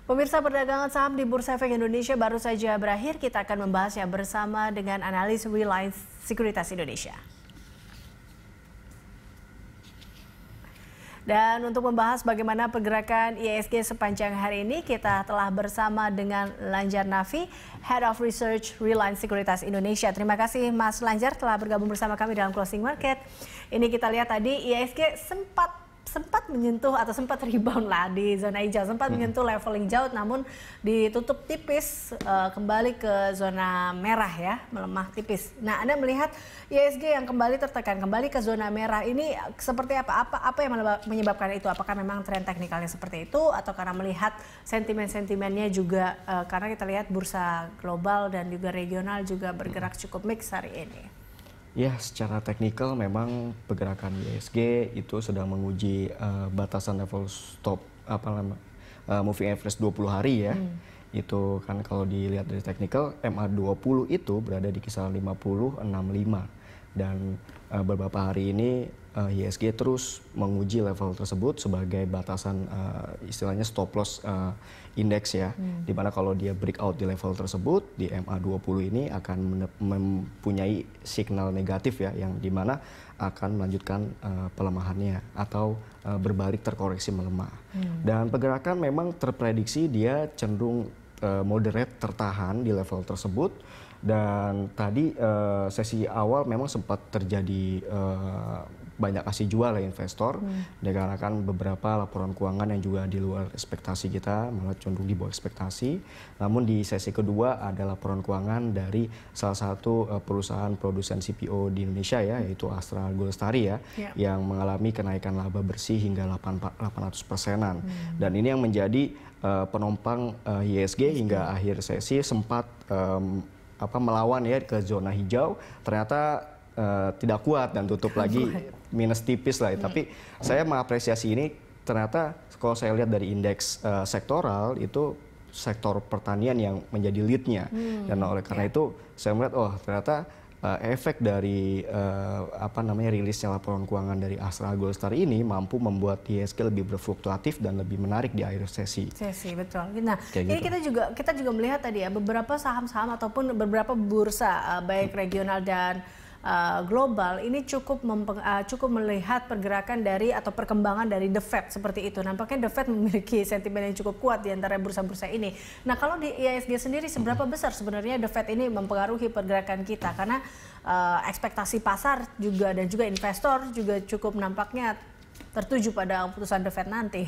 Pemirsa, perdagangan saham di Bursa Efek Indonesia baru saja berakhir. Kita akan membahasnya bersama dengan analis Reliance Sekuritas Indonesia. Dan untuk membahas bagaimana pergerakan IHSG sepanjang hari ini, kita telah bersama dengan Lanjar Nafi, Head of Research Reliance Sekuritas Indonesia. Terima kasih Mas Lanjar telah bergabung bersama kami dalam Closing Market. Ini kita lihat tadi IHSG sempat menyentuh atau sempat rebound lah di zona hijau, sempat menyentuh level hijau, namun ditutup tipis kembali ke zona merah ya, melemah tipis. Nah, Anda melihat IHSG yang kembali tertekan, kembali ke zona merah ini seperti apa? Apa yang menyebabkan itu? Apakah memang tren teknikalnya seperti itu, atau karena melihat sentimen-sentimennya juga karena kita lihat bursa global dan juga regional juga bergerak cukup mix hari ini? Ya, secara teknikal memang pergerakan IHSG itu sedang menguji batasan level stop moving average 20 hari ya. Itu kan kalau dilihat dari teknikal MA20 itu berada di kisaran 50.65 dan beberapa hari ini IHSG terus menguji level tersebut sebagai batasan istilahnya stop loss indeks ya, dimana kalau dia breakout di level tersebut di MA20 ini akan mempunyai signal negatif ya, yang dimana akan melanjutkan pelemahannya atau berbalik terkoreksi melemah. Dan pergerakan memang terprediksi dia cenderung moderate tertahan di level tersebut. Dan tadi sesi awal memang sempat terjadi banyak aksi jual ya investor, dikarenakan beberapa laporan keuangan yang juga di luar ekspektasi kita, malah cenderung di bawah ekspektasi. Namun di sesi kedua ada laporan keuangan dari salah satu perusahaan produsen CPO di Indonesia ya, yaitu Astra Golestari ya, yang mengalami kenaikan laba bersih hingga 800%-an. Dan ini yang menjadi penopang IHSG hingga akhir sesi sempat melawan ya ke zona hijau, ternyata tidak kuat dan tutup lagi minus tipis lah. Tapi saya mengapresiasi ini, ternyata kalau saya lihat dari indeks sektoral itu sektor pertanian yang menjadi leadnya. Dan oleh karena itu saya melihat ternyata efek dari rilisnya laporan keuangan dari Astra Golestari ini mampu membuat IHSG lebih berfluktuatif dan lebih menarik di akhir sesi. Betul. Nah, ini kita juga melihat tadi ya beberapa saham-saham ataupun beberapa bursa baik regional dan global ini cukup melihat pergerakan dari atau perkembangan dari The Fed seperti itu. Nampaknya The Fed memiliki sentimen yang cukup kuat di antara bursa-bursa ini. Nah, kalau di IHSG sendiri seberapa besar sebenarnya The Fed ini mempengaruhi pergerakan kita? Karena ekspektasi pasar juga dan juga investor juga cukup nampaknya tertuju pada keputusan The Fed nanti.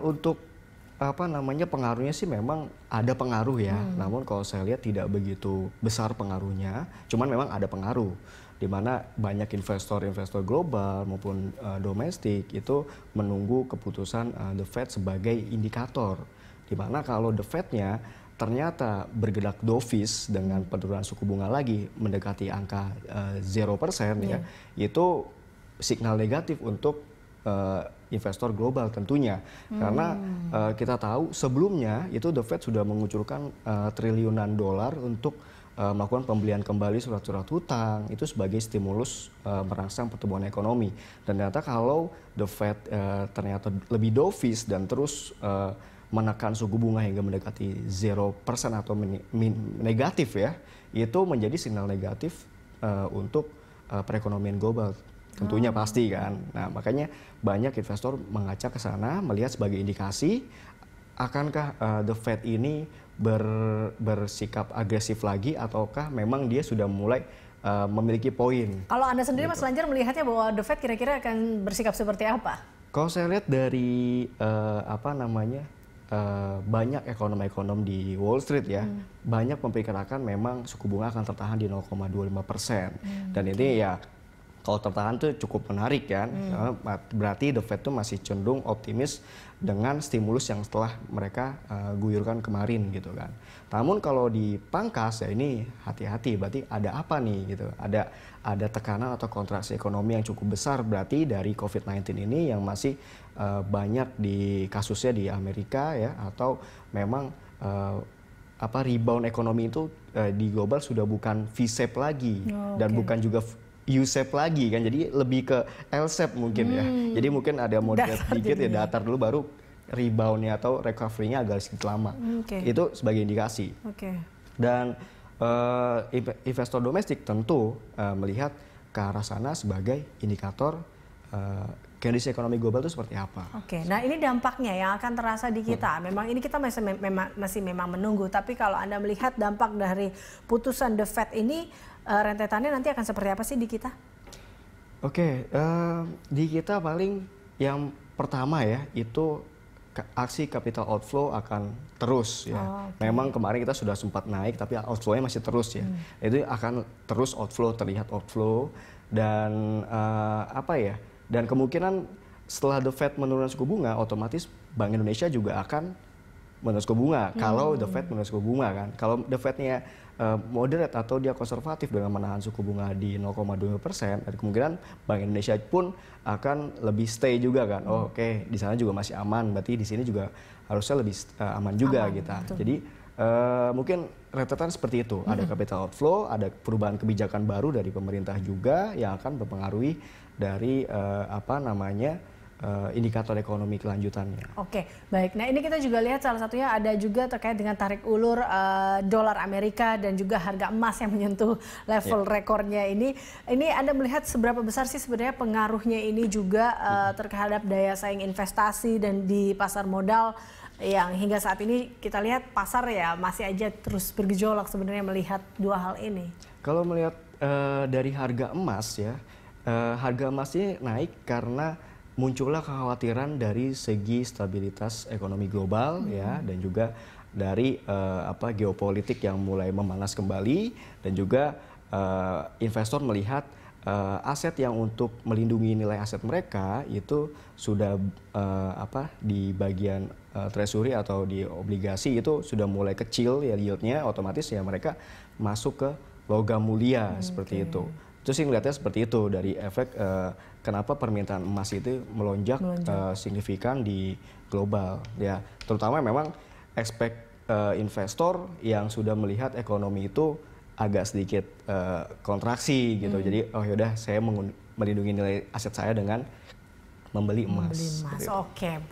Untuk pengaruhnya sih memang ada pengaruh ya, namun kalau saya lihat tidak begitu besar pengaruhnya, cuman memang ada pengaruh di mana banyak investor global maupun domestik itu menunggu keputusan The Fed sebagai indikator, di mana kalau The Fed-nya ternyata bergerak dovish dengan penurunan suku bunga lagi mendekati angka 0% ya, itu signal negatif untuk investor global tentunya, karena kita tahu sebelumnya itu The Fed sudah mengucurkan triliunan dolar untuk melakukan pembelian kembali surat-surat hutang itu sebagai stimulus merangsang pertumbuhan ekonomi. Dan ternyata kalau The Fed ternyata lebih dovish dan terus menekan suku bunga hingga mendekati 0% atau negatif ya, itu menjadi sinyal negatif untuk perekonomian global. Tentunya pasti kan. Nah, makanya banyak investor mengaca ke sana melihat sebagai indikasi akankah The Fed ini bersikap agresif lagi ataukah memang dia sudah mulai memiliki poin. Kalau Anda sendiri Mas Lanjar melihatnya bahwa The Fed kira-kira akan bersikap seperti apa? Kalau saya lihat dari banyak ekonom-ekonom di Wall Street ya, banyak memperkirakan memang suku bunga akan tertahan di 0,25%. Dan ini ya kalau tertahan tuh cukup menarik kan, berarti The Fed tuh masih cenderung optimis dengan stimulus yang setelah mereka guyurkan kemarin gitu kan. Namun kalau dipangkas ya ini hati-hati, berarti ada apa nih gitu, ada tekanan atau kontraksi ekonomi yang cukup besar berarti dari COVID-19 ini yang masih banyak di kasusnya di Amerika ya, atau memang rebound ekonomi itu di global sudah bukan V-shape lagi dan bukan juga U-shape lagi kan, jadi lebih ke L-shape mungkin ya. Jadi mungkin ada moderate dikit ya, datar dulu baru reboundnya atau recovery-nya agak sedikit lama. Itu sebagai indikasi. Dan investor domestik tentu melihat ke arah sana sebagai indikator kondisi ekonomi global itu seperti apa. Nah ini dampaknya yang akan terasa di kita. Memang ini kita masih memang menunggu. Tapi kalau Anda melihat dampak dari putusan The Fed ini, rentetannya nanti akan seperti apa sih di kita? Di kita paling yang pertama ya itu aksi capital outflow akan terus ya. Memang kemarin kita sudah sempat naik tapi outflow-nya masih terus ya. Itu akan terus outflow, terlihat outflow dan dan kemungkinan setelah The Fed menurunkan suku bunga, otomatis Bank Indonesia juga akan menurunkan suku bunga. Kalau The Fed menurunkan suku bunga kan. Kalau The Fed-nya moderate atau dia konservatif dengan menahan suku bunga di 0,25%, ada kemungkinan Bank Indonesia pun akan lebih stay juga kan. Di sana juga masih aman, berarti di sini juga harusnya lebih aman juga kita. Betul. Jadi mungkin rentetan seperti itu. Ada capital outflow, ada perubahan kebijakan baru dari pemerintah juga yang akan mempengaruhi dari indikator ekonomi kelanjutannya. Baik. Nah ini kita juga lihat salah satunya ada juga terkait dengan tarik ulur dolar Amerika dan juga harga emas yang menyentuh level rekornya ini. Ini Anda melihat seberapa besar sih sebenarnya pengaruhnya ini juga terhadap daya saing investasi dan di pasar modal yang hingga saat ini kita lihat pasar ya masih aja terus bergejolak sebenarnya melihat dua hal ini. Kalau melihat dari harga emas ya, harga emas ini naik karena muncullah kekhawatiran dari segi stabilitas ekonomi global ya dan juga dari geopolitik yang mulai memanas kembali dan juga investor melihat aset yang untuk melindungi nilai aset mereka itu sudah di bagian treasury atau di obligasi itu sudah mulai kecil ya yieldnya, otomatis ya mereka masuk ke logam mulia seperti itu. Itu sih ngeliatnya seperti itu dari efek kenapa permintaan emas itu melonjak signifikan di global ya, terutama memang investor yang sudah melihat ekonomi itu agak sedikit kontraksi gitu. Jadi yaudah saya melindungi nilai aset saya dengan membeli emas.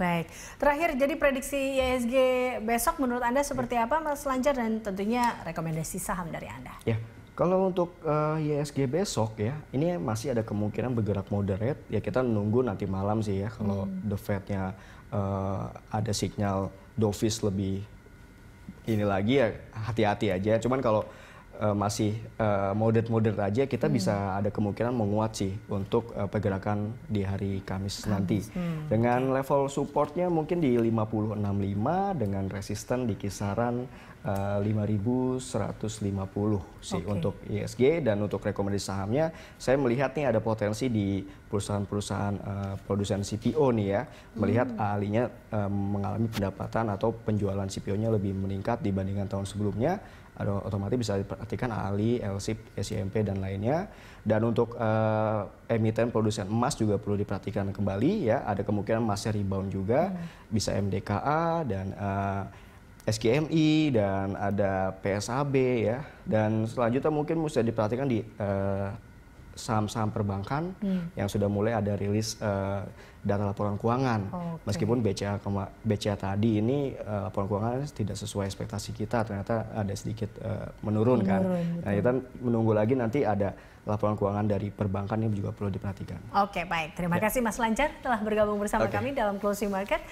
Baik. Terakhir, jadi prediksi IHSG besok menurut Anda seperti apa Mas Lanjar dan tentunya rekomendasi saham dari Anda? Ya. Kalau untuk IHSG besok ya, ini masih ada kemungkinan bergerak moderate. Ya kita menunggu nanti malam sih ya, kalau The Fed-nya ada sinyal dovish lebih ini lagi ya hati-hati aja. Cuman kalau masih moderate aja, kita bisa ada kemungkinan menguat sih untuk pergerakan di hari Kamis nanti. Dengan level supportnya mungkin di 5065 dengan resisten di kisaran 5150 sih untuk IHSG. Dan untuk rekomendasi sahamnya, saya melihat nih ada potensi di perusahaan-perusahaan produsen CPO nih ya, melihat ahlinya mengalami pendapatan atau penjualan CPO-nya lebih meningkat dibandingkan tahun sebelumnya. Otomatis bisa diperhatikan ahli, LSIP, SIMP dan lainnya. Dan untuk emiten produsen emas juga perlu diperhatikan kembali ya, ada kemungkinan emasnya rebound juga, bisa MDKA dan SGMI dan ada PSAB ya. Dan selanjutnya mungkin mesti diperhatikan di saham-saham perbankan yang sudah mulai ada rilis data laporan keuangan. Meskipun BCA tadi ini laporan keuangan tidak sesuai ekspektasi kita, ternyata ada sedikit menurun kan. Nah, kita menunggu lagi nanti ada laporan keuangan dari perbankan yang juga perlu diperhatikan. Baik. Terima kasih Mas Lanjar telah bergabung bersama kami dalam Closing Market.